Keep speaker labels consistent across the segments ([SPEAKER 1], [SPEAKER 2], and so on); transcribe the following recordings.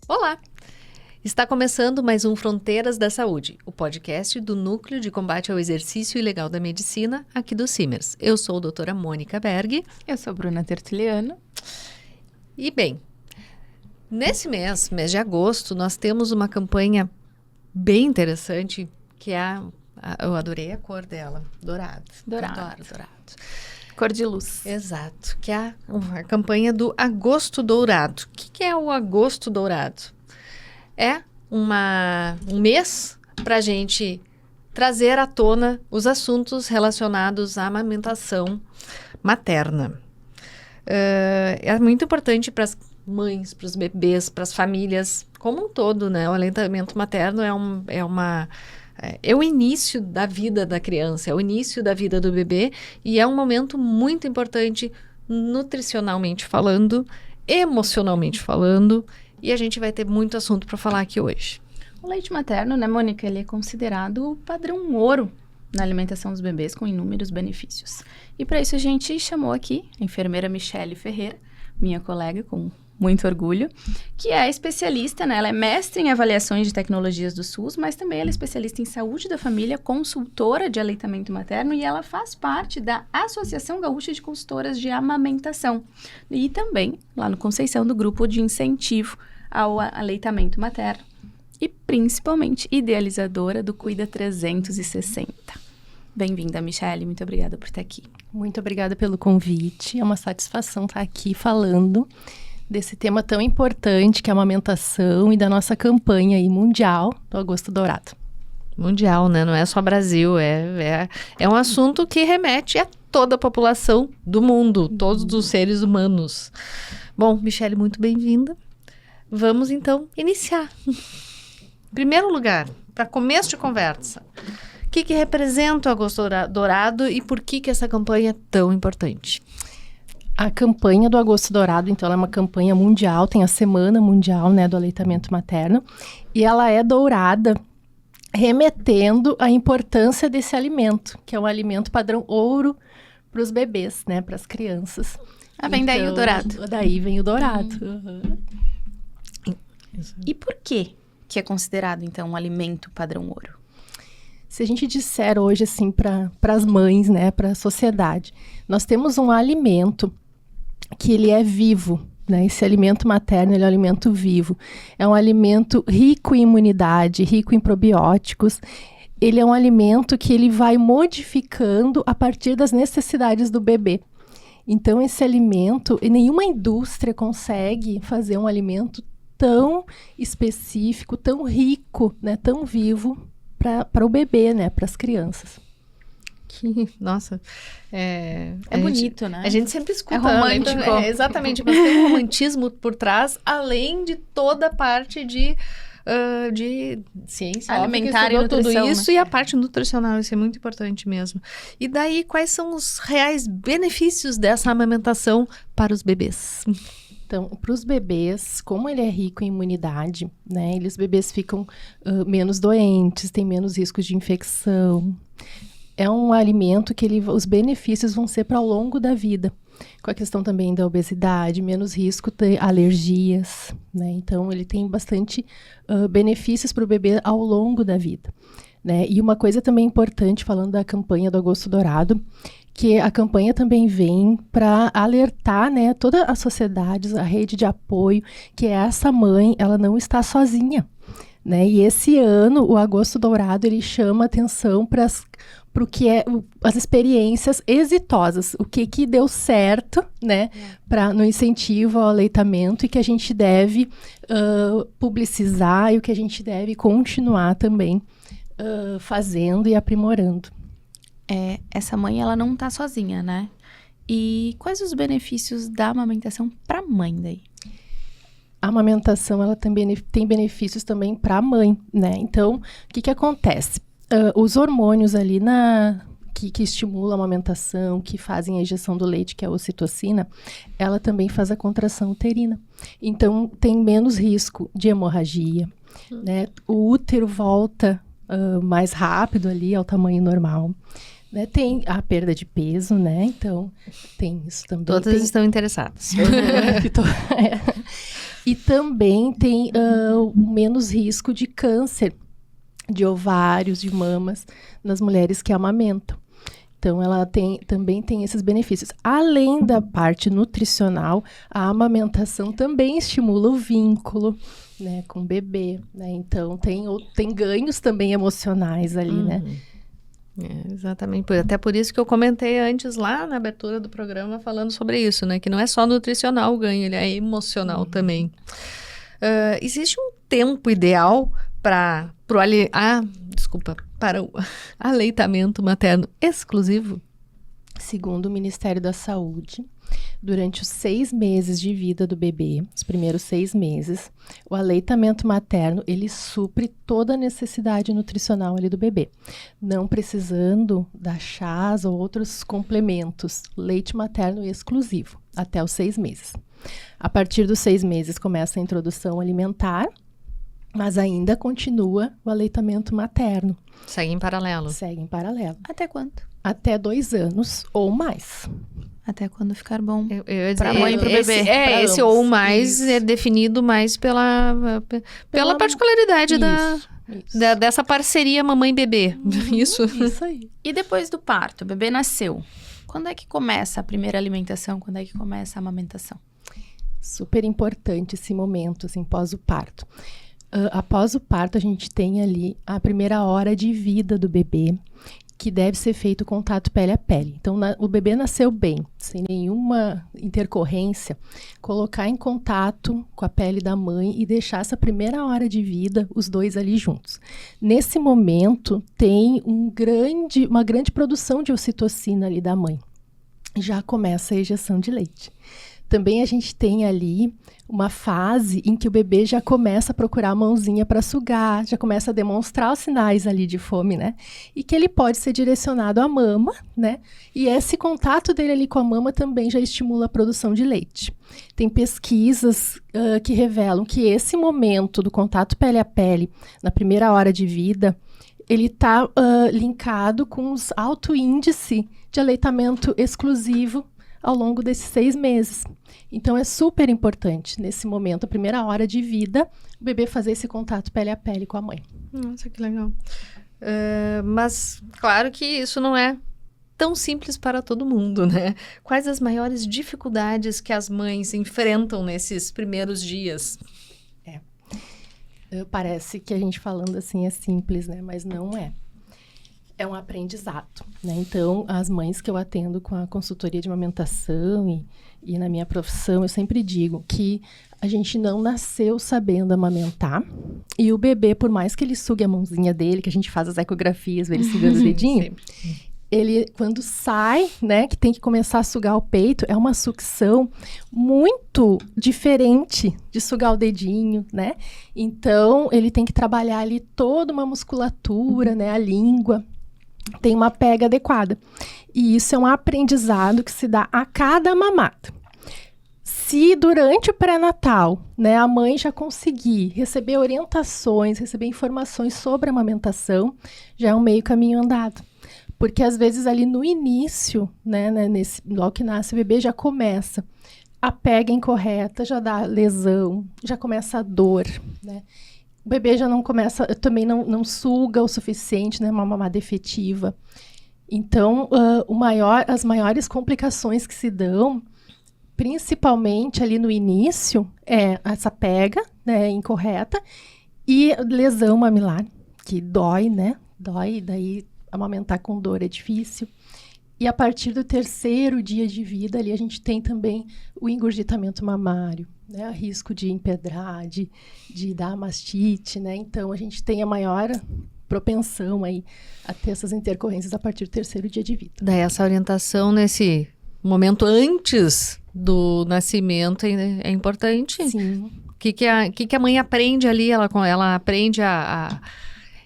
[SPEAKER 1] Olá! Está começando mais um Fronteiras da Saúde, o podcast do Núcleo de Combate ao Exercício Ilegal da Medicina, aqui do Simers. Eu sou a doutora Mônica Berg.
[SPEAKER 2] Eu sou a Bruna Tertuliano.
[SPEAKER 1] E bem, nesse mês de agosto, nós temos uma campanha bem interessante, que é eu adorei a cor dela, dourado.
[SPEAKER 2] Dourado.
[SPEAKER 1] Dourado.
[SPEAKER 2] Cor de luz.
[SPEAKER 1] Exato, que é a campanha do Agosto Dourado. O que é o Agosto Dourado? É um mês para a gente trazer à tona os assuntos relacionados à amamentação materna. É muito importante para as mães, para os bebês, para as famílias como um todo, né? O aleitamento materno é o início da vida da criança, é o início da vida do bebê e é um momento muito importante nutricionalmente falando, emocionalmente falando, e a gente vai ter muito assunto para falar aqui hoje.
[SPEAKER 2] O leite materno, né, Mônica, ele é considerado o padrão ouro na alimentação dos bebês com inúmeros benefícios. E para isso a gente chamou aqui a enfermeira Michele Ferreira, minha colega com muito orgulho, que é especialista, né? Ela é mestre em avaliações de tecnologias do SUS, mas também ela é especialista em saúde da família, consultora de aleitamento materno e ela faz parte da Associação Gaúcha de Consultoras de Amamentação. E também, lá no Conceição, do grupo de incentivo ao aleitamento materno. E principalmente idealizadora do Cuida 360. Bem-vinda, Michele. Muito obrigada por estar aqui.
[SPEAKER 3] Muito obrigada pelo convite. É uma satisfação estar aqui falando desse tema tão importante que é a amamentação e da nossa campanha aí mundial do Agosto Dourado.
[SPEAKER 1] Mundial, né? Não é só Brasil, é um assunto que remete a toda a população do mundo, todos os seres humanos. Bom, Michele, muito bem-vinda. Vamos então iniciar. Em primeiro lugar, para começo de conversa, o que representa o Agosto Dourado e por que essa campanha é tão importante?
[SPEAKER 3] A campanha do Agosto Dourado, então, ela é uma campanha mundial, tem a Semana Mundial, né, do Aleitamento Materno, e ela é dourada remetendo à importância desse alimento, que é um alimento padrão ouro para os bebês, né, para as crianças.
[SPEAKER 2] Vem daí o dourado.
[SPEAKER 3] Daí vem o dourado. Uhum.
[SPEAKER 2] E por que é considerado, então, um alimento padrão ouro?
[SPEAKER 3] Se a gente disser hoje, assim, para as mães, né, para a sociedade, nós temos um alimento que ele é vivo, né? Esse alimento materno, ele é um alimento vivo. É um alimento rico em imunidade, rico em probióticos. Ele é um alimento que ele vai modificando a partir das necessidades do bebê. Então, esse alimento, nenhuma indústria consegue fazer um alimento tão específico, tão rico, né, tão vivo para o bebê, né, para as crianças.
[SPEAKER 1] Nossa, é
[SPEAKER 2] bonito, né?
[SPEAKER 1] A gente sempre escuta.
[SPEAKER 2] É romântico.
[SPEAKER 1] Exatamente, mas tem um romantismo por trás, além de toda a parte de ciência
[SPEAKER 2] alimentar e nutrição,
[SPEAKER 1] tudo isso,
[SPEAKER 2] né?
[SPEAKER 1] E a parte nutricional, isso é muito importante mesmo. E daí, quais são os reais benefícios dessa amamentação para os bebês?
[SPEAKER 3] Então, para os bebês, como ele é rico em imunidade, né, os bebês ficam menos doentes, têm menos riscos de infecção. É um alimento que os benefícios vão ser para ao longo da vida. Com a questão também da obesidade, menos risco de alergias, né? Então, ele tem bastante benefícios para o bebê ao longo da vida, né? E uma coisa também importante, falando da campanha do Agosto Dourado, que a campanha também vem para alertar, né, toda a sociedade, a rede de apoio, que essa mãe, ela não está sozinha, né? E esse ano, o Agosto Dourado, ele chama atenção para o que é as experiências exitosas, o que deu certo, né, no incentivo ao aleitamento e que a gente deve publicizar e o que a gente deve continuar também fazendo e aprimorando.
[SPEAKER 2] Essa mãe, ela não tá sozinha, né? E quais os benefícios da amamentação para a mãe daí?
[SPEAKER 3] A amamentação, ela também tem benefícios também para a mãe, né? Então, o que acontece? Os hormônios ali que estimulam a amamentação, que fazem a ejeção do leite, que é a ocitocina, ela também faz a contração uterina. Então, tem menos risco de hemorragia, né? O útero volta mais rápido ali ao tamanho normal. né? Tem a perda de peso, né? Então, tem isso também.
[SPEAKER 1] Todas estão interessadas.
[SPEAKER 3] E também tem menos risco de câncer de ovários, de mamas, nas mulheres que amamentam. Então, ela também tem esses benefícios. Além da parte nutricional, a amamentação também estimula o vínculo, né, com o bebê, né? Então, tem ganhos também emocionais ali, né?
[SPEAKER 1] Exatamente. Até por isso que eu comentei antes lá na abertura do programa falando sobre isso, né? Que não é só nutricional o ganho, ele é emocional também. Existe um tempo ideal para o aleitamento materno exclusivo?
[SPEAKER 3] Segundo o Ministério da Saúde, durante os 6 meses de vida do bebê, os primeiros 6 meses, o aleitamento materno, ele supre toda a necessidade nutricional ali do bebê, não precisando dar chás ou outros complementos. Leite materno exclusivo, até os 6 meses. A partir dos 6 meses começa a introdução alimentar, mas ainda continua o aleitamento materno.
[SPEAKER 1] Segue em paralelo.
[SPEAKER 3] Segue em paralelo.
[SPEAKER 2] Até quanto?
[SPEAKER 3] Até 2 anos ou mais.
[SPEAKER 2] Até quando ficar bom.
[SPEAKER 1] Eu ia dizer,
[SPEAKER 2] Pra mãe e pro bebê.
[SPEAKER 1] Esse
[SPEAKER 3] ambos.
[SPEAKER 1] ou mais
[SPEAKER 3] Isso.
[SPEAKER 1] é definido mais pela particularidade
[SPEAKER 3] Isso.
[SPEAKER 1] dessa parceria mamãe-bebê. Isso.
[SPEAKER 3] Isso aí.
[SPEAKER 2] E depois do parto, o bebê nasceu. Quando é que começa a primeira alimentação? Quando é que começa a amamentação?
[SPEAKER 3] Super importante esse momento, assim, pós o parto. Após o parto, a gente tem ali a primeira hora de vida do bebê, que deve ser feito contato pele a pele. Então, o bebê nasceu bem, sem nenhuma intercorrência, colocar em contato com a pele da mãe e deixar essa primeira hora de vida, os dois ali juntos. Nesse momento, tem uma grande produção de ocitocina ali da mãe. Já começa a ejeção de leite. Também a gente tem ali uma fase em que o bebê já começa a procurar a mãozinha para sugar, já começa a demonstrar os sinais ali de fome, né? E que ele pode ser direcionado à mama, né? E esse contato dele ali com a mama também já estimula a produção de leite. Tem pesquisas que revelam que esse momento do contato pele a pele, na primeira hora de vida, ele está linkado com os alto índice de aleitamento exclusivo ao longo desses 6 meses. Então, é super importante, nesse momento, a primeira hora de vida, o bebê fazer esse contato pele a pele com a mãe.
[SPEAKER 1] Nossa, que legal. Mas, claro que isso não é tão simples para todo mundo, né? Quais as maiores dificuldades que as mães enfrentam nesses primeiros dias?
[SPEAKER 3] Parece que a gente falando assim é simples, né? Mas não é. É um aprendizado, né? Então, as mães que eu atendo com a consultoria de amamentação e na minha profissão, eu sempre digo que a gente não nasceu sabendo amamentar e o bebê, por mais que ele sugue a mãozinha dele, que a gente faz as ecografias, ele sugando o dedinho, ele, quando sai, né, que tem que começar a sugar o peito, é uma sucção muito diferente de sugar o dedinho, né? Então, ele tem que trabalhar ali toda uma musculatura, né, a língua, tem uma pega adequada. E isso é um aprendizado que se dá a cada mamada. Se durante o pré-natal, né, a mãe já conseguir receber orientações, receber informações sobre a amamentação, já é um meio caminho andado. Porque às vezes ali no início, né, logo que nasce o bebê, já começa a pega incorreta, já dá lesão, já começa a dor, né? O bebê já não começa, também não suga o suficiente, né? Uma mamada efetiva. Então, as maiores complicações que se dão, principalmente ali no início, é essa pega, né, incorreta e lesão mamilar, que dói, né? Dói, daí amamentar com dor é difícil. E a partir do 3º dia de vida, ali a gente tem também o engurgitamento mamário, né? O risco de empedrar, de dar mastite, né? Então, a gente tem a maior propensão aí a ter essas intercorrências a partir do 3º dia de vida.
[SPEAKER 1] Daí essa orientação nesse momento antes do nascimento é importante.
[SPEAKER 3] Sim.
[SPEAKER 1] O que a mãe aprende ali? Ela aprende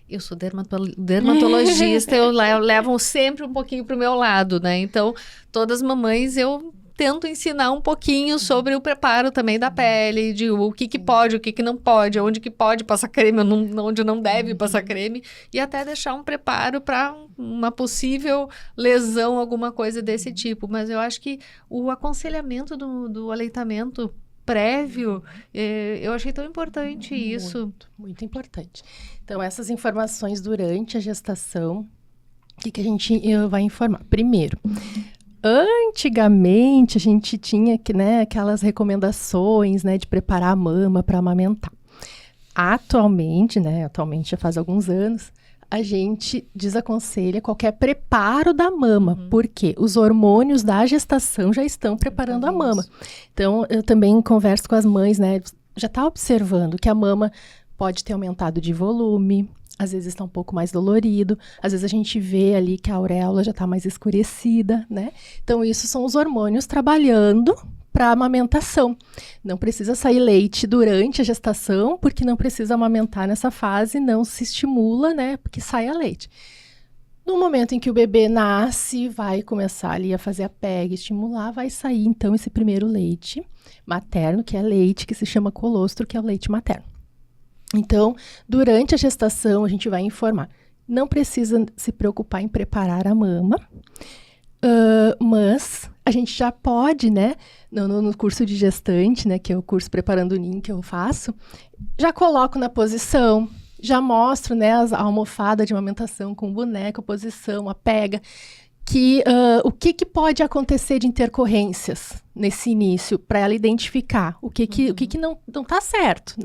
[SPEAKER 1] Eu sou dermatologista, eu levo sempre um pouquinho para o meu lado, né? Então, todas as mamães, eu tento ensinar um pouquinho sobre o preparo também da pele, de o que pode, o que não pode, onde que pode passar creme, onde não deve passar creme, e até deixar um preparo para uma possível lesão, alguma coisa desse tipo. Mas eu acho que o aconselhamento do aleitamento prévio, eu achei tão importante isso.
[SPEAKER 3] Muito, muito importante. Então, essas informações durante a gestação, o que a gente vai informar? Primeiro, antigamente a gente tinha aquelas recomendações, de preparar a mama para amamentar. Atualmente já faz alguns anos, a gente desaconselha qualquer preparo da mama, porque os hormônios da gestação já estão preparando a mama. Então, eu também converso com as mães, já está observando que a mama pode ter aumentado de volume, às vezes está um pouco mais dolorido, às vezes a gente vê ali que a auréola já está mais escurecida, Então, isso são os hormônios trabalhando para a amamentação. Não precisa sair leite durante a gestação, porque não precisa amamentar nessa fase, não se estimula, porque saia leite. No momento em que o bebê nasce, vai começar ali a fazer a pega, estimular, vai sair então esse primeiro leite materno, que é leite que se chama colostro, que é o leite materno. Então, durante a gestação, a gente vai informar. Não precisa se preocupar em preparar a mama, mas a gente já pode, no curso de gestante, que é o curso Preparando o Ninho que eu faço, já coloco na posição, já mostro, a almofada de amamentação com o boneco, a posição, a pega, o que pode acontecer de intercorrências nesse início, para ela identificar o que não está certo,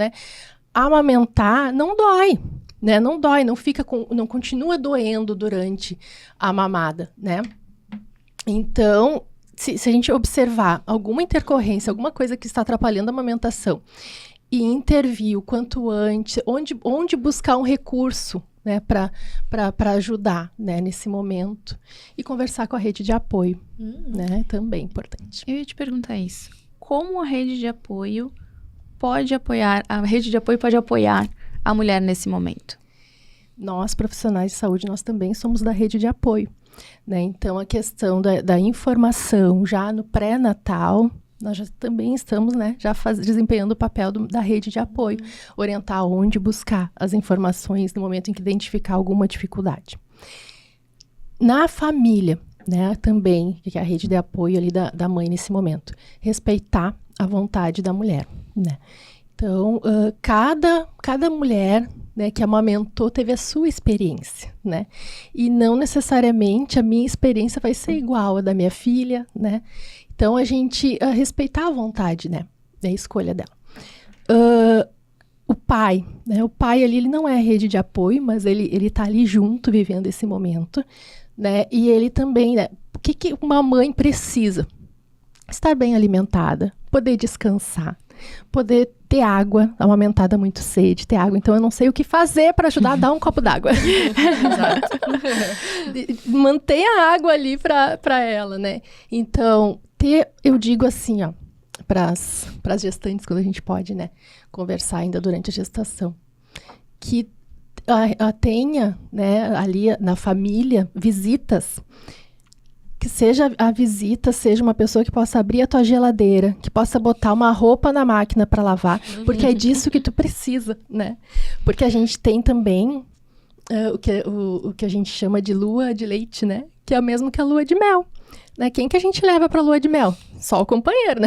[SPEAKER 3] Amamentar não dói, não dói, não continua doendo durante a mamada, Então, se a gente observar alguma intercorrência, alguma coisa que está atrapalhando a amamentação e intervir o quanto antes, onde buscar um recurso, para ajudar, nesse momento, e conversar com a rede de apoio, também importante.
[SPEAKER 2] Eu ia te perguntar isso. Como a rede de apoio pode apoiar a mulher nesse momento?
[SPEAKER 3] Nós, profissionais de saúde, nós também somos da rede de apoio. Então, a questão da informação já no pré-natal, nós já também estamos desempenhando o papel da rede de apoio, orientar onde buscar as informações no momento em que identificar alguma dificuldade. Na família, também, que é a rede de apoio ali da mãe nesse momento, respeitar a vontade da mulher. Então, cada mulher que amamentou teve a sua experiência, E não necessariamente a minha experiência vai ser igual à da minha filha, Então, a gente respeitar a vontade, a escolha dela. O pai, O pai ali, ele não é rede de apoio, mas ele tá ali junto, vivendo esse momento, E ele também, o que uma mãe precisa? Estar bem alimentada, poder descansar, poder ter água, amamentada muito sede, ter água. Então, eu não sei o que fazer para ajudar a dar um copo d'água. Exato. Manter a água ali para ela, Então, eu digo assim, para as gestantes, quando a gente pode, conversar ainda durante a gestação, que tenha, ali na família, visitas, que a visita seja uma pessoa que possa abrir a tua geladeira, que possa botar uma roupa na máquina para lavar, porque é disso que tu precisa, Porque a gente tem também o que a gente chama de lua de leite, Que é o mesmo que a lua de mel, Quem que a gente leva para a lua de mel? Só o companheiro,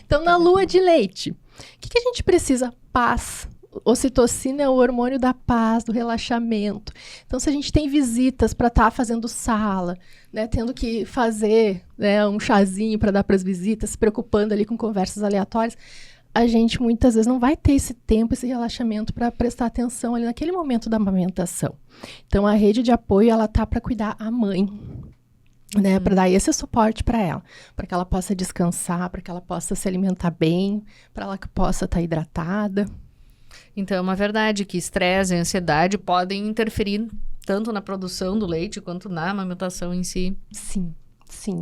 [SPEAKER 3] Então, na lua de leite, o que a gente precisa? Paz. Ocitocina é o hormônio da paz, do relaxamento. Então, se a gente tem visitas para estar fazendo sala, tendo que fazer um chazinho para dar para as visitas, se preocupando ali com conversas aleatórias, a gente muitas vezes não vai ter esse tempo, esse relaxamento para prestar atenção ali naquele momento da amamentação. Então, a rede de apoio, ela tá para cuidar a mãe, para dar esse suporte para ela, para que ela possa descansar, para que ela possa se alimentar bem, para ela que possa estar hidratada.
[SPEAKER 1] Então, é uma verdade que estresse e ansiedade podem interferir tanto na produção do leite quanto na amamentação em si.
[SPEAKER 3] Sim,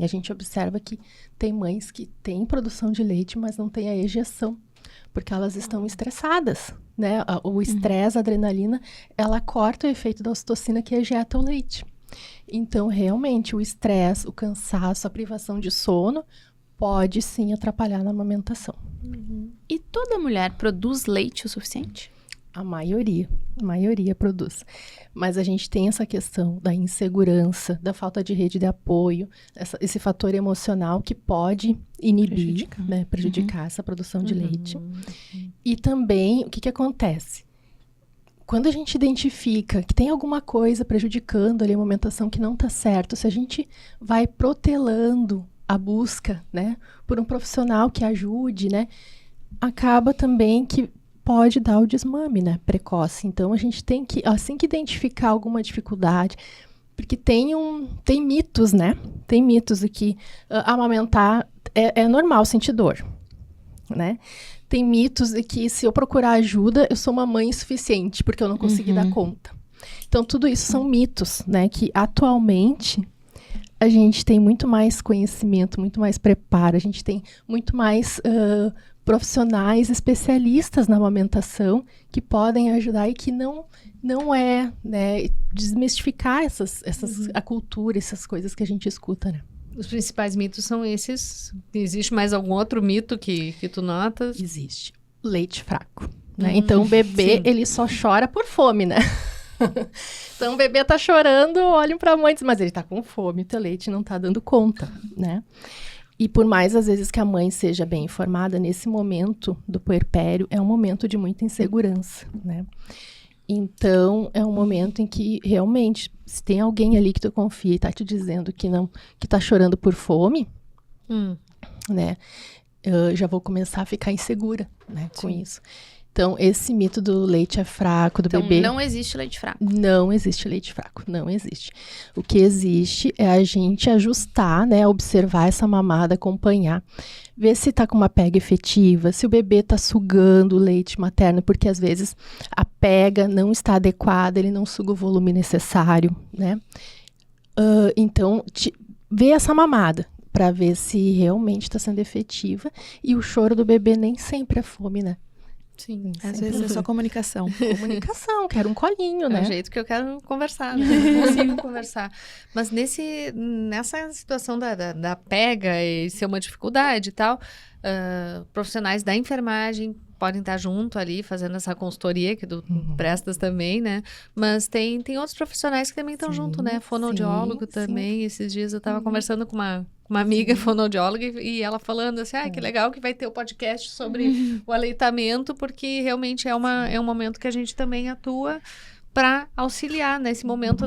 [SPEAKER 3] a gente observa que tem mães que têm produção de leite, mas não têm a ejeção, porque elas estão estressadas, O estresse, a adrenalina, ela corta o efeito da ocitocina que ejeta o leite. Então, realmente, o estresse, o cansaço, a privação de sono pode sim atrapalhar na amamentação.
[SPEAKER 2] E toda mulher produz leite o suficiente?
[SPEAKER 3] A maioria produz. Mas a gente tem essa questão da insegurança, da falta de rede de apoio, esse fator emocional que pode inibir, prejudicar essa produção de leite. E também, o que acontece? Quando a gente identifica que tem alguma coisa prejudicando ali a amamentação que não está certo, se a gente vai protelando a busca, né, por um profissional que ajude, né, acaba também que pode dar o desmame, né, precoce. Então, a gente tem que, assim que identificar alguma dificuldade, porque tem mitos, né, tem mitos de que amamentar é normal sentir dor, né. Tem mitos de que se eu procurar ajuda, eu sou uma mãe insuficiente, porque eu não consegui dar conta. Então, tudo isso são mitos, né, que atualmente a gente tem muito mais conhecimento, muito mais preparo, a gente tem muito mais profissionais especialistas na amamentação que podem ajudar e que não é, né, desmistificar a cultura, essas coisas que a gente escuta, né?
[SPEAKER 1] Os principais mitos são esses. Existe mais algum outro mito que tu notas?
[SPEAKER 3] Existe. Leite fraco, né? Então, o bebê, ele só chora por fome, né? Então, o bebê tá chorando, olhem pra mãe e dizem, mas ele tá com fome, teu leite não tá dando conta, né? E por mais, às vezes, que a mãe seja bem informada, nesse momento do puerpério, é um momento de muita insegurança, né? Então, é um momento em que, realmente, se tem alguém ali que tu confia e tá te dizendo que tá chorando por fome, né? Eu já vou começar a ficar insegura, né, com isso. Então, esse mito do leite é fraco, do bebê...
[SPEAKER 2] Então, não existe leite fraco.
[SPEAKER 3] Não existe leite fraco, não existe. O que existe é a gente ajustar, né, observar essa mamada, acompanhar, ver se tá com uma pega efetiva, se o bebê tá sugando o leite materno, porque às vezes a pega não está adequada, ele não suga o volume necessário, né? Então, ver essa mamada, para ver se realmente está sendo efetiva. E o choro do bebê nem sempre é fome, né?
[SPEAKER 2] Sim, às vezes é só comunicação.
[SPEAKER 3] Comunicação, quero um colinho, né?
[SPEAKER 1] É o jeito que eu quero conversar, né? Não consigo conversar. Mas nessa situação da pega e ser uma dificuldade e tal, profissionais da enfermagem podem estar junto ali, fazendo essa consultoria que tu prestas também, né? Mas tem outros profissionais que também estão junto, né? Fonoaudiólogo também. Esses dias eu estava conversando com uma amiga fonoaudióloga e ela falando assim, que legal que vai ter o podcast sobre o aleitamento, porque realmente é um momento que a gente também atua para auxiliar nesse momento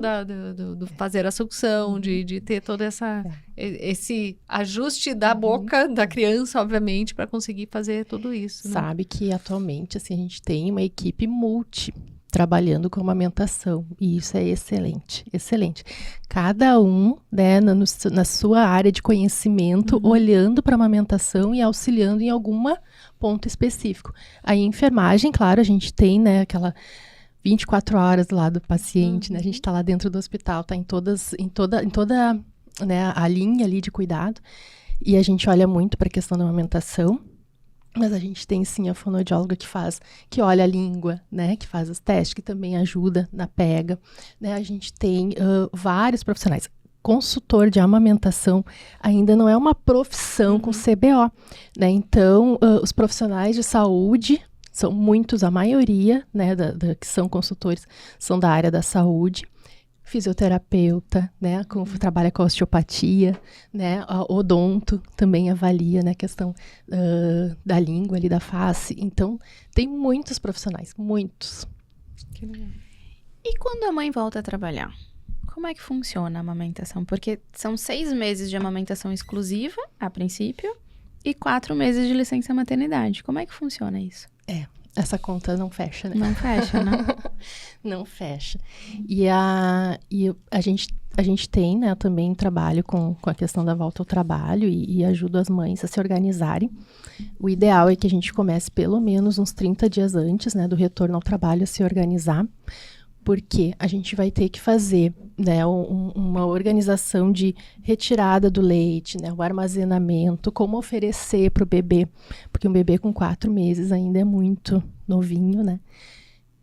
[SPEAKER 1] do fazer a sucção, de ter todo esse ajuste da boca da criança, obviamente, para conseguir fazer tudo isso. Né?
[SPEAKER 3] Sabe que atualmente assim, a gente tem uma equipe multi trabalhando com amamentação, e isso é excelente, excelente. Cada um, né, na sua área de conhecimento, olhando para a amamentação e auxiliando em algum ponto específico. A enfermagem, claro, a gente tem, né, aquela 24 horas lá do paciente, né? A gente está lá dentro do hospital, está em toda, né, a linha ali de cuidado. E a gente olha muito para a questão da amamentação. Mas a gente tem sim a fonoaudióloga que olha a língua, né? Que faz os testes, que também ajuda na pega. Né? A gente tem vários profissionais. Consultor de amamentação ainda não é uma profissão com CBO, né? Então, os profissionais de saúde são muitos, a maioria, né, que são consultores, são da área da saúde. Fisioterapeuta, né, trabalha com osteopatia, né, odonto também avalia, né, a questão da língua ali, da face. Então, tem muitos profissionais, muitos.
[SPEAKER 2] E quando a mãe volta a trabalhar? Como é que funciona a amamentação? Porque são 6 meses de amamentação exclusiva, a princípio, e 4 meses de licença maternidade. Como é que funciona isso?
[SPEAKER 3] Essa conta não fecha, né?
[SPEAKER 2] Não fecha, né?
[SPEAKER 3] Não fecha. E a gente tem, né, também trabalho com a questão da volta ao trabalho e ajudo as mães a se organizarem. O ideal é que a gente comece pelo menos uns 30 dias antes, né, do retorno ao trabalho a se organizar, porque a gente vai ter que fazer, né, uma organização de retirada do leite, né, o armazenamento, como oferecer para o bebê, porque um bebê com 4 meses ainda é muito novinho, né?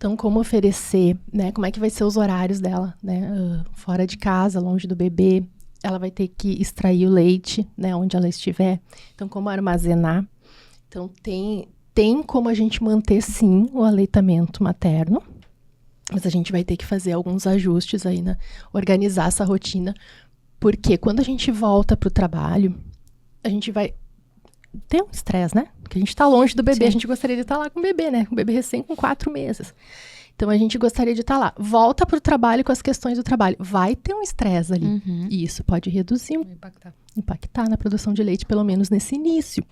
[SPEAKER 3] Então, como oferecer, né? Como é que vai ser os horários dela, né? Fora de casa, longe do bebê. Ela vai ter que extrair o leite, né? Onde ela estiver. Então, como armazenar. Então, tem como a gente manter, sim, o aleitamento materno. Mas a gente vai ter que fazer alguns ajustes aí, né? Organizar essa rotina. Porque quando a gente volta para o trabalho, a gente vai ter um estresse, né? Porque a gente está longe do bebê, a gente gostaria de estar lá com o bebê, né? O bebê recém com 4 meses. Então, a gente gostaria de estar lá. Volta para o trabalho com as questões do trabalho. Vai ter um estresse ali. E isso pode reduzir, impactar na produção de leite, pelo menos nesse início.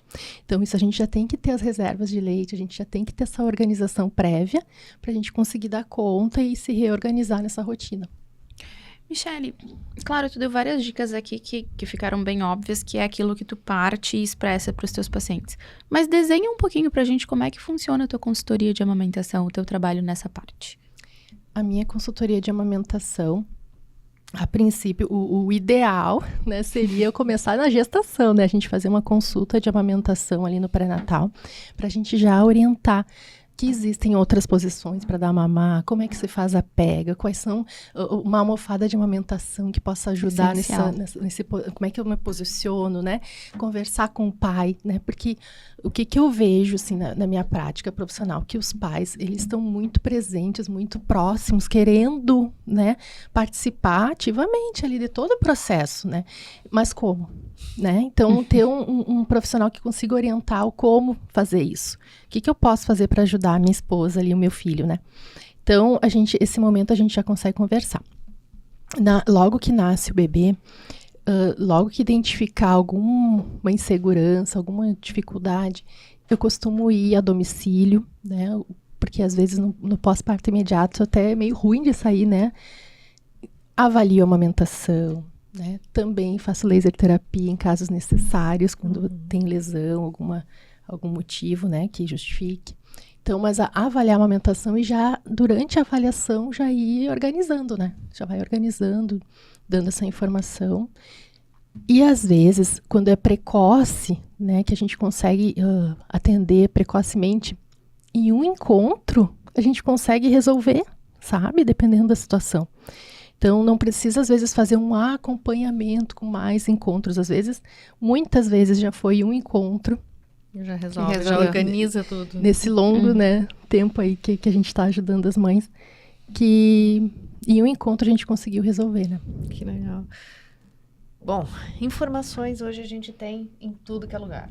[SPEAKER 3] Então, isso a gente já tem que ter as reservas de leite, a gente já tem que ter essa organização prévia para a gente conseguir dar conta e se reorganizar nessa rotina.
[SPEAKER 2] Michele, claro, tu deu várias dicas aqui que ficaram bem óbvias, que é aquilo que tu parte e expressa para os teus pacientes. Mas desenha um pouquinho pra gente como é que funciona a tua consultoria de amamentação, o teu trabalho nessa parte.
[SPEAKER 3] A minha consultoria de amamentação, a princípio, o ideal, né, seria eu começar na gestação, né? A gente fazer uma consulta de amamentação ali no pré-natal, pra gente já orientar que existem outras posições para dar mamar, como é que se faz a pega, quais são uma almofada de amamentação que possa ajudar nesse como é que eu me posiciono, né? Conversar com o pai, né? Porque o que eu vejo, assim, na minha prática profissional, que os pais, eles estão muito presentes, muito próximos, querendo, né, participar ativamente ali de todo o processo, né? Mas como? Né? Então, ter um profissional que consiga orientar o como fazer isso. O que eu posso fazer para ajudar a minha esposa ali, o meu filho, né? Então, esse momento a gente já consegue conversar. Logo que nasce o bebê, logo que identificar alguma insegurança, alguma dificuldade, eu costumo ir a domicílio, né? Porque às vezes no pós-parto imediato até é meio ruim de sair, né? Avalio a amamentação, né? Também faço laser terapia em casos necessários, quando tem lesão, algum motivo, né, que justifique. Então, mas avaliar a amamentação e já, durante a avaliação, já ir organizando, né? Já vai organizando, dando essa informação. E, às vezes, quando é precoce, né, que a gente consegue atender precocemente, em um encontro, a gente consegue resolver, sabe? Dependendo da situação. Então, não precisa, às vezes, fazer um acompanhamento com mais encontros. Às vezes, muitas vezes já foi um encontro.
[SPEAKER 1] Já resolve, já organiza tudo.
[SPEAKER 3] Nesse longo, né, tempo aí que a gente está ajudando as mães, que em um encontro a gente conseguiu resolver, né?
[SPEAKER 1] Que legal. Bom, informações hoje a gente tem em tudo que é lugar.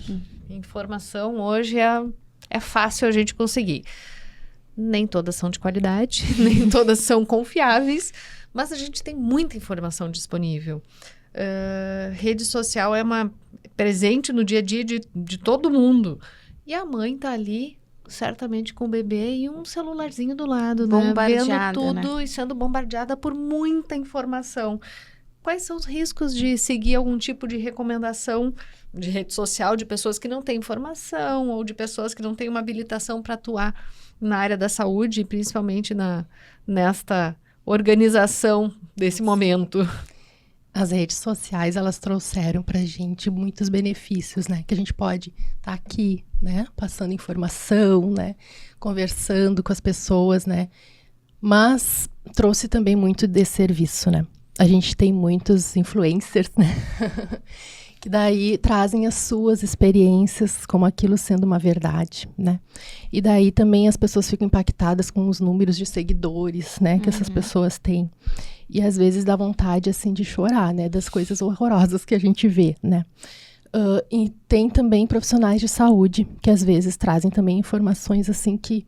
[SPEAKER 1] Informação hoje é fácil a gente conseguir. Nem todas são de qualidade, nem todas são confiáveis, mas a gente tem muita informação disponível. Rede social é presente no dia a dia de todo mundo. E a mãe tá ali, certamente com o bebê e um celularzinho do lado,
[SPEAKER 2] bombardeada,
[SPEAKER 1] vendo tudo, né? E sendo bombardeada por muita informação. Quais são os riscos de seguir algum tipo de recomendação de rede social de pessoas que não têm informação ou de pessoas que não têm uma habilitação para atuar na área da saúde, principalmente nesta organização desse momento?
[SPEAKER 3] As redes sociais, elas trouxeram pra gente muitos benefícios, né? Que a gente pode estar aqui, né? Passando informação, né? Conversando com as pessoas, né? Mas trouxe também muito desserviço, né? A gente tem muitos influencers, né? Que daí trazem as suas experiências como aquilo sendo uma verdade, né? E daí também as pessoas ficam impactadas com os números de seguidores, né? Que essas pessoas têm. E às vezes dá vontade, assim, de chorar, né? Das coisas horrorosas que a gente vê, né? E tem também profissionais de saúde que às vezes trazem também informações, assim, que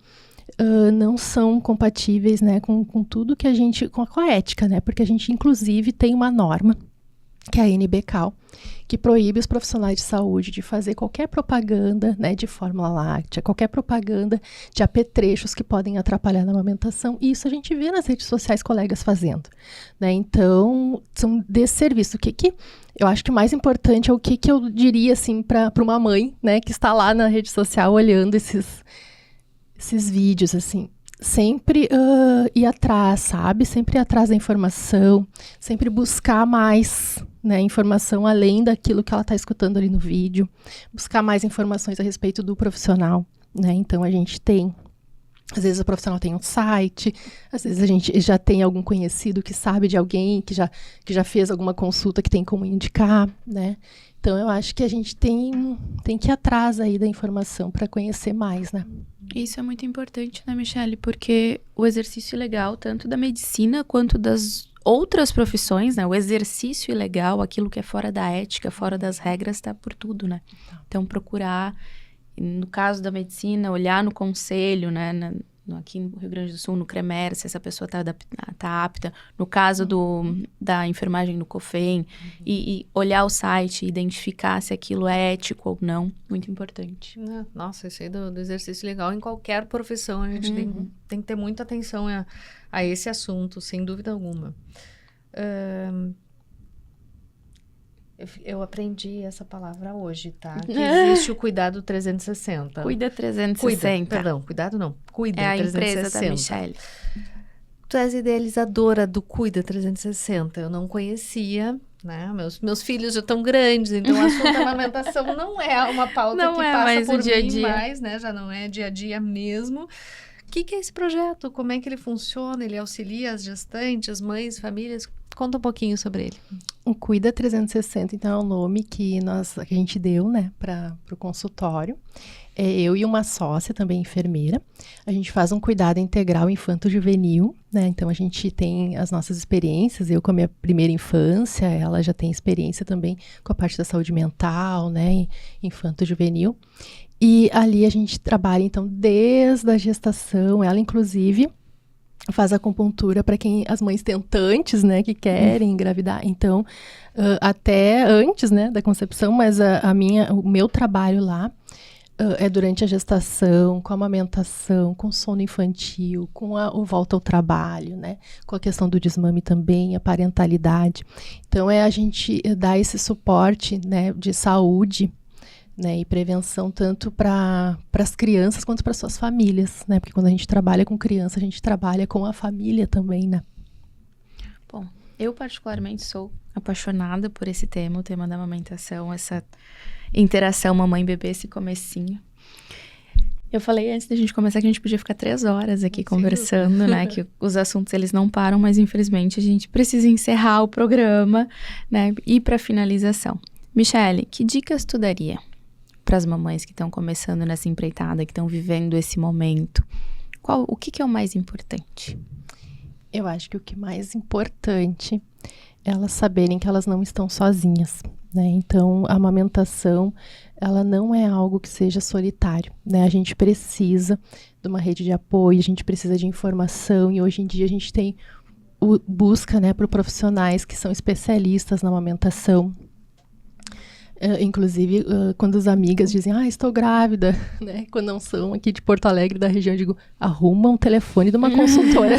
[SPEAKER 3] não são compatíveis, né? Com tudo que a gente... Com a ética, né? Porque a gente, inclusive, tem uma norma, que é a NBCAL, que proíbe os profissionais de saúde de fazer qualquer propaganda, né, de fórmula láctea, qualquer propaganda de apetrechos que podem atrapalhar na amamentação. E isso a gente vê nas redes sociais colegas fazendo, né? Então, são desserviço. O que eu acho que o mais importante é o que eu diria, assim, para uma mãe, né, que está lá na rede social olhando esses vídeos, assim. Sempre ir atrás, sabe? Sempre ir atrás da informação, sempre buscar mais, né, informação além daquilo que ela está escutando ali no vídeo, buscar mais informações a respeito do profissional, né? Então, a gente tem Às vezes o profissional tem um site, às vezes a gente já tem algum conhecido que sabe de alguém que já fez alguma consulta que tem como indicar, né? Então, eu acho que a gente tem que ir atrás aí da informação para conhecer mais, né?
[SPEAKER 2] Isso é muito importante, né, Michele? Porque o exercício ilegal, tanto da medicina quanto das outras profissões, né? O exercício ilegal, aquilo que é fora da ética, fora das regras, está por tudo, né? Então, procurar, no caso da medicina, olhar no conselho, né? Aqui no Rio Grande do Sul, no CREMER, se essa pessoa tá apta. No caso da enfermagem no COFEM, e olhar o site, identificar se aquilo é ético ou não. Muito importante.
[SPEAKER 1] Nossa, isso aí do exercício legal em qualquer profissão, a gente tem que ter muita atenção a esse assunto, sem dúvida alguma. Eu aprendi essa palavra hoje, tá? Que existe o cuidado 360.
[SPEAKER 2] Cuida 360.
[SPEAKER 1] Cuidado não. Cuida 360.
[SPEAKER 2] É a empresa da Michele.
[SPEAKER 1] Tu és idealizadora do Cuida 360. Eu não conhecia, né? Meus filhos já estão grandes, então o assunto da amamentação não é uma pauta que passa por
[SPEAKER 2] dia a
[SPEAKER 1] mim
[SPEAKER 2] dia.
[SPEAKER 1] mais, né? Já não é dia a dia mesmo. O que é esse projeto? Como é que ele funciona? Ele auxilia as gestantes, mães, famílias? Conta um pouquinho sobre ele.
[SPEAKER 3] O Cuida 360, então, é o nome que a gente deu, né, para o consultório. Eu e uma sócia, também enfermeira. A gente faz um cuidado integral infanto-juvenil, né? Então, a gente tem as nossas experiências. Eu com a minha primeira infância, ela já tem experiência também com a parte da saúde mental, né, infanto-juvenil. E ali a gente trabalha, então, desde a gestação. Ela, inclusive, faz acupuntura para as mães tentantes, né, que querem engravidar. Então, até antes, né, da concepção, mas o meu trabalho lá é durante a gestação, com a amamentação, com sono infantil, com o volta ao trabalho, né, com a questão do desmame também, a parentalidade. Então, a gente dar esse suporte, né, de saúde, né, e prevenção tanto para as crianças quanto para suas famílias, né? Porque quando a gente trabalha com criança, a gente trabalha com a família também, né?
[SPEAKER 2] Bom, eu particularmente sou apaixonada por esse tema, o tema da amamentação, essa interação mamãe-bebê, esse comecinho. Eu falei antes da gente começar que a gente podia ficar 3 horas aqui conversando, né? Que os assuntos, eles não param, mas infelizmente a gente precisa encerrar o programa, né? E para finalização. Michele, que dicas tu daria para as mamães que estão começando nessa empreitada, que estão vivendo esse momento? O que é o mais importante?
[SPEAKER 3] Eu acho que o que é mais importante é elas saberem que elas não estão sozinhas, né? Então, a amamentação, ela não é algo que seja solitário, né? A gente precisa de uma rede de apoio, a gente precisa de informação, e hoje em dia a gente tem busca, né, por profissionais que são especialistas na amamentação. Inclusive, quando as amigas dizem, estou grávida, né? Quando não são aqui de Porto Alegre, da região, eu digo, arruma um telefone de uma consultora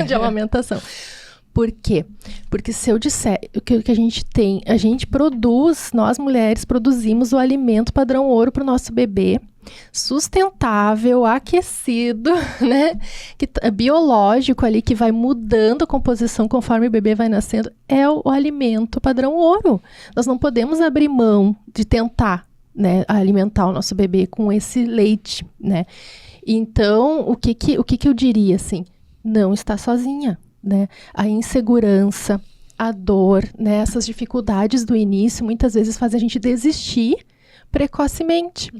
[SPEAKER 3] de amamentação. Por quê? Porque se eu disser o que a gente tem, a gente produz, nós mulheres produzimos o alimento padrão ouro para o nosso bebê, sustentável, aquecido, né? Biológico ali, que vai mudando a composição conforme o bebê vai nascendo, é o alimento padrão ouro. Nós não podemos abrir mão de tentar, né, alimentar o nosso bebê com esse leite, né? Então, o que eu diria, assim? Não está sozinha, né? A insegurança, a dor, né? Essas dificuldades do início, muitas vezes fazem a gente desistir precocemente.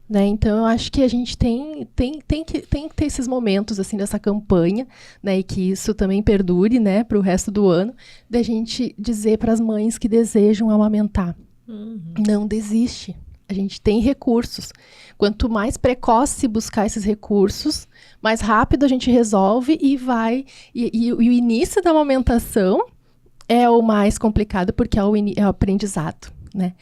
[SPEAKER 3] Né? Então, eu acho que a gente tem que ter esses momentos, assim, dessa campanha, né? E que isso também perdure, né, para o resto do ano, da gente dizer para as mães que desejam amamentar. Não desiste. A gente tem recursos. Quanto mais precoce buscar esses recursos, mais rápido a gente resolve e vai... E o início da amamentação é o mais complicado, porque é o aprendizado, né?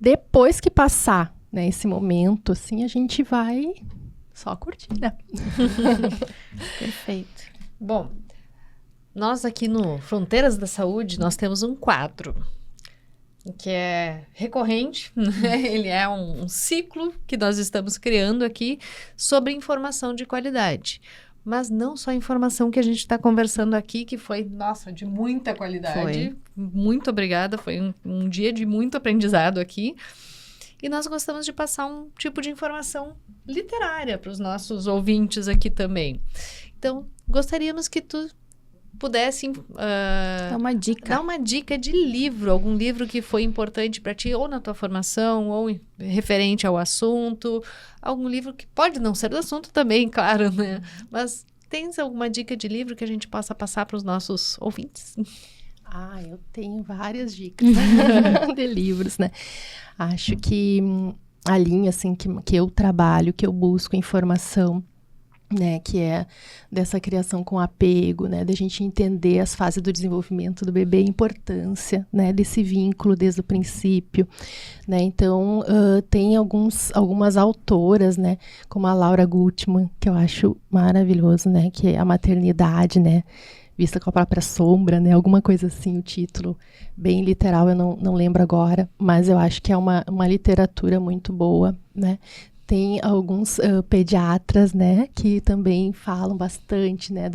[SPEAKER 3] Depois que passar, né, esse momento, assim, a gente vai só curtir, né?
[SPEAKER 2] Perfeito.
[SPEAKER 1] Bom, nós aqui no Fronteiras da Saúde, nós temos um quadro que é recorrente, né? Ele é um ciclo que nós estamos criando aqui sobre informação de qualidade. Mas não só a informação que a gente está conversando aqui, que foi, nossa, de muita qualidade. Muito obrigada, foi um dia de muito aprendizado aqui. E nós gostamos de passar um tipo de informação literária para os nossos ouvintes aqui também. Então, gostaríamos que tu pudesse
[SPEAKER 2] É uma dica.
[SPEAKER 1] dar uma dica de livro, algum livro que foi importante para ti, ou na tua formação, ou referente ao assunto, algum livro que pode não ser do assunto também, claro, né? Mas tens alguma dica de livro que a gente possa passar para os nossos ouvintes?
[SPEAKER 3] Eu tenho várias dicas de livros, né? Acho que a linha, assim, que eu trabalho, que eu busco informação, né, que é dessa criação com apego, né, da gente entender as fases do desenvolvimento do bebê, a importância, né, desse vínculo desde o princípio, né, então tem algumas autoras, né, como a Laura Gutman, que eu acho maravilhoso, né, que é a maternidade, né, vista com a própria sombra, né, alguma coisa assim, o título bem literal, eu não lembro agora, mas eu acho que é uma literatura muito boa, né. Tem alguns pediatras, né, que também falam bastante, né,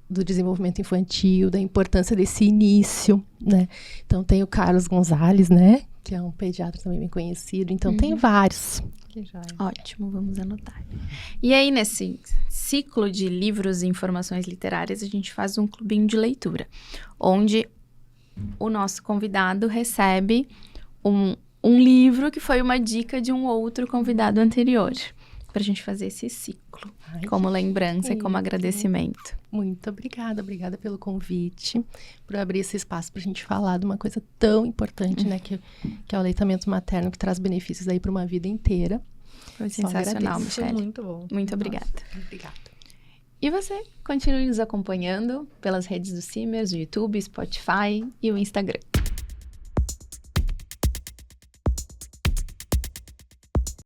[SPEAKER 3] do desenvolvimento infantil, da importância desse início, né. Então, tem o Carlos Gonzalez, né, que é um pediatra também bem conhecido. Então, tem vários.
[SPEAKER 1] Que joia.
[SPEAKER 2] Ótimo, vamos anotar. E aí, nesse ciclo de livros e informações literárias, a gente faz um clubinho de leitura, onde o nosso convidado recebe um livro que foi uma dica de um outro convidado anterior, para a gente fazer esse ciclo, como lembrança e como agradecimento.
[SPEAKER 3] Muito obrigada pelo convite, por abrir esse espaço para a gente falar de uma coisa tão importante, né, que é o aleitamento materno, que traz benefícios aí para uma vida inteira.
[SPEAKER 2] Foi sensacional, Michele.
[SPEAKER 1] Muito bom.
[SPEAKER 2] Muito obrigada.
[SPEAKER 3] Obrigada.
[SPEAKER 2] E você, continue nos acompanhando pelas redes do Simers, o YouTube, Spotify e o Instagram.